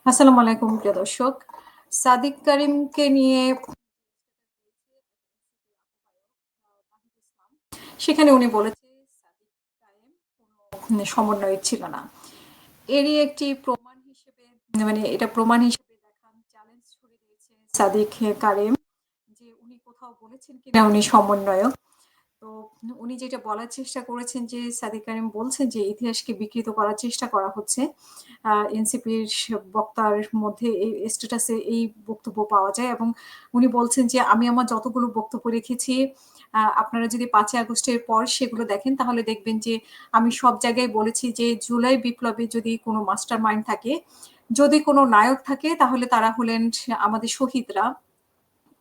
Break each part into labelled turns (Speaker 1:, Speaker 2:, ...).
Speaker 1: আসসালামু আলাইকুম প্রিয় দর্শক। সাদিক কারিমকে নিয়ে সেখানে উনি বলেছে সাদিক কারিম কোনো সমন্বয়ক ছিল না। এরই একটি প্রমাণ হিসেবে এটা প্রমাণ হিসেবে দেখান চ্যালেঞ্জ ছুড়ে দিয়েছে সাদিক কারিম যে উনি কোথাও বলেছেন কিনা উনি সমন্বয়ক। তো উনি যেটা বলার চেষ্টা করেছেন যে সাদিক কারিম বলছেন যে ইতিহাসকে বিকৃত করার চেষ্টা করা হচ্ছে। এনসিপির বক্তার মধ্যে এই স্ট্যাটাসে এই বক্তব্য পাওয়া যায় এবং উনি বলছেন যে আমি আমার যতগুলো বক্তব্য রেখেছি আপনারা যদি ৫ই আগস্টের পর সেগুলো দেখেন তাহলে দেখবেন যে আমি সব জায়গায় বলেছি যে জুলাই বিপ্লবে যদি কোনো মাস্টার মাইন্ড থাকে, যদি কোনো নায়ক থাকে তাহলে তারা হলেন আমাদের শহীদরা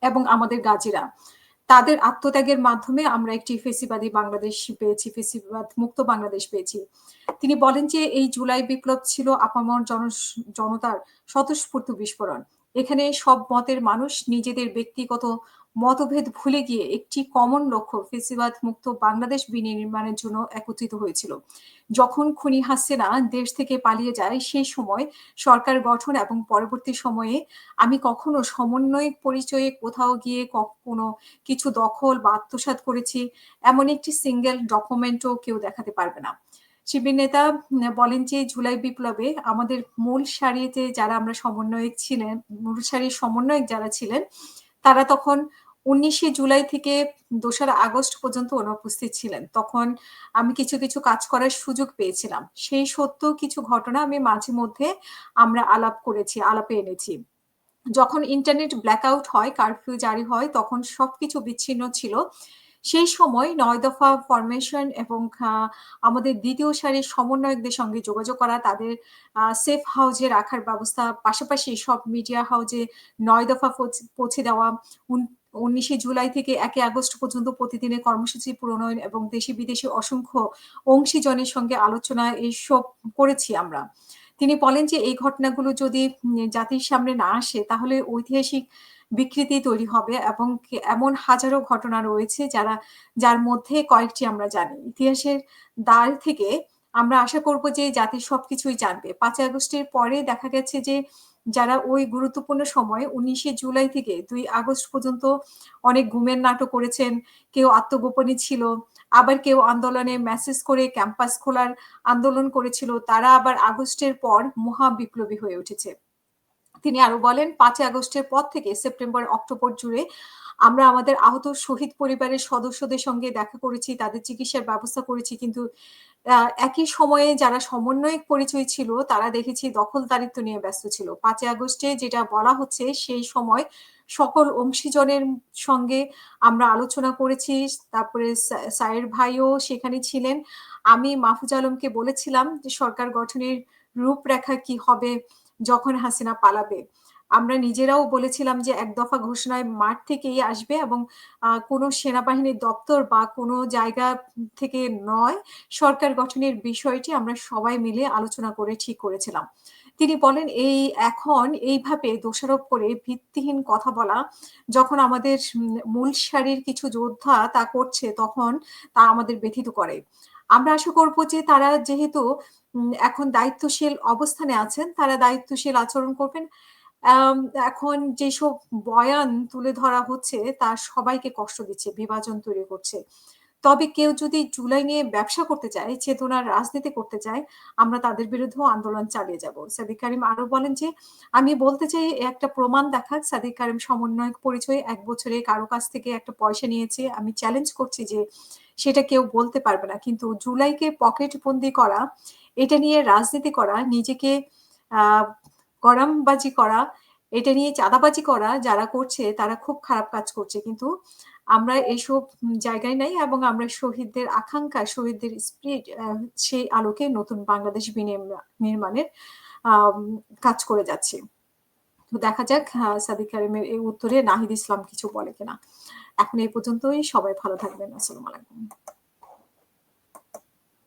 Speaker 1: এবং আমাদের গাজীরা। তাদের আত্মত্যাগের মাধ্যমে আমরা একটি ফেসিবাদী বাংলাদেশ পেয়েছি, ফেসিবাদ মুক্ত বাংলাদেশ পেয়েছি। তিনি বলেন যে এই জুলাই বিপ্লব ছিল আপামর জনতার স্বতঃস্ফূর্ত বিস্ফোরণ। এখানে সব মতের মানুষ নিজেদের ব্যক্তিগত মতভেদ ভুলে গিয়ে একটি কমন লক্ষ্য ফেসিবাদ মুক্ত বাংলাদেশ বিনির্মাণের জন্য একত্রিত হয়েছিল। যখন খুনি হাসিনা দেশ থেকে পালিয়ে যায় সেই সময় সরকার গঠন এবং পরবর্তী সময়ে আমি কখনো সমন্বয়ক পরিচয়ে কোথাও গিয়ে কোনো কিছু দখল বা আত্মসাৎ করেছি এমন একটি সিঙ্গেল ডকুমেন্টও কেউ দেখাতে পারবে না। শিবির নেতা বলেন যে জুলাই বিপ্লবে আমাদের মূল সারিতে যারা আমরা সমন্বয়ক ছিলেন, মূল সারির সমন্বয়ক যারা ছিলেন তারা তখন ১৯শে জুলাই থেকে ২রা আগস্ট পর্যন্ত অনুপস্থিত ছিলেন। তখন আমি কিছু কাজ করার সুযোগ পেয়েছিলাম। সেই সত্য কিছু ঘটনা আমি মাঝে মধ্যে আমরা আলাপে এনেছি। যখন ইন্টারনেট ব্ল্যাকআউট হয়, কারফিউ জারি হয়, তখন সবকিছু বিচ্ছিন্ন ছিল। সেই সময় ৯ দফা ফরমেশন এবং আমাদের ২য় সারির সমন্বয়কদের সঙ্গে যোগাযোগ করা, তাদের সেফ হাউজে রাখার ব্যবস্থা, পাশাপাশি সব মিডিয়া হাউজে ৯ দফা পৌঁছে দেওয়া, ১৯শে জুলাই থেকে ১ আগস্ট পর্যন্ত প্রতিদিনের কর্মসূচি প্রণয়ন এবং দেশি-বিদেশি অসংখ্য অংশীজনের সঙ্গে আলোচনা এইসব করেছি আমরা। তিনি বলেন যে এই ঘটনাগুলো যদি জাতির সামনে না আসে তাহলে ঐতিহাসিক বিকৃতি তৈরি হবে এবং এমন হাজারো ঘটনা রয়েছে যার মধ্যে কয়েকটি আমরা জানি। ইতিহাসের দায় থেকে আমরা আশা করব যে জাতি সবকিছুই জানবে। ৫ই আগস্টের পরে দেখা গেছে যে যারা ওই গুরুত্বপূর্ণ সময়ে ১৯শে জুলাই থেকে ২ আগস্ট পর্যন্ত অনেক গুমের নাটক করেছেন, কেউ আত্মগোপনে ছিল, আবার কেউ আন্দোলনে মেসেজ করে ক্যাম্পাস খোলার আন্দোলন করেছিল, তারা আবার আগস্টের পর মহা বিপ্লবী হয়ে উঠেছে। তিনি আরো বলেন ৫ই আগস্টের পর থেকে সেপ্টেম্বর, অক্টোবর জুড়ে আমরা আমাদের আহত শহীদ পরিবারের সদস্যদের সঙ্গে দেখা করেছি, তাদের চিকিৎসার ব্যবস্থা করেছি। কিন্তু একই সময়ে যারা সমন্বয়ক পরিচয় ছিল তারা দেখেছি দখলদারিত্ব নিয়ে ব্যস্ত ছিল। ৫ই আগস্টে যেটা বলা হচ্ছে সেই সময় সকল অংশীজনের সঙ্গে আমরা আলোচনা করেছি। তারপরে সায়ের ভাইও সেখানে ছিলেন। আমি মাহফুজ আলমকে বলেছিলাম যে সরকার গঠনের রূপরেখা কি হবে যখন হাসিনা পালাবে। আমরা নিজেরাও বলেছিলাম যে এক দফা ঘোষণায় মাঠ থেকেই আসবে এবং কোনো সেনাবাহিনীর দপ্তর বা কোনো জায়গা থেকে নয়, সরকার গঠনের বিষয়টি আমরা সবাই মিলে আলোচনা করে ঠিক করেছিলাম। তিনি বলেন এখন এইভাবে দোষারোপ করে ভিত্তিহীন কথা বলা যখন আমাদের মূল সারির কিছু যোদ্ধা তা করছে তখন তা আমাদের ব্যথিত করে। আমরা আশা করব যে তারা যেহেতু এখন দায়িত্বশীল অবস্থানে আছেন, তারা দায়িত্বশীল আচরণ করবেন। আম এখন যেসব বয়ান তুলে ধরা হচ্ছে তা সবাইকে কষ্ট দিচ্ছে, বিভাজন তৈরি করছে। তবে কেউ যদি জুলাই নিয়ে ব্যবসা করতে চায়, চেতনার রাজনীতি করতে চায়, আমরা তাদের বিরুদ্ধেও আন্দোলন চালিয়ে যাব। সাদিক কারিম আরো বলেন যে, আমি বলতে চাই একটা প্রমাণ দেখাক সাদিক কারিম সমন্বয়ক পরিচয়ে ১ বছরে কারো কাছ থেকে একটা পয়সা নিয়েছে। আমি চ্যালেঞ্জ করছি যে সেটা কেউ বলতে পারবে না। কিন্তু জুলাইকে পকেটবন্দি করা, এটা নিয়ে রাজনীতি করা, নিজেকে আ গরমবাজি করা, এটা নিয়ে চাঁদাবাজি করা যারা করছে তারা খুব খারাপ কাজ করছে। কিন্তু আমরা এসব জায়গায় নাই এবং আমরা শহীদদের আকাঙ্ক্ষা, শহীদদের স্পিরিট সেই আলোকে নতুন বাংলাদেশ নির্মাণের আম কাজ করে যাচ্ছি। তো দেখা যাক সাদিক কারিমের এই উত্তরে নাহিদ ইসলাম কিছু বলে কিনা। এখন এই পর্যন্তই। সবাই ভালো থাকবেন। আসসালামু আলাইকুম।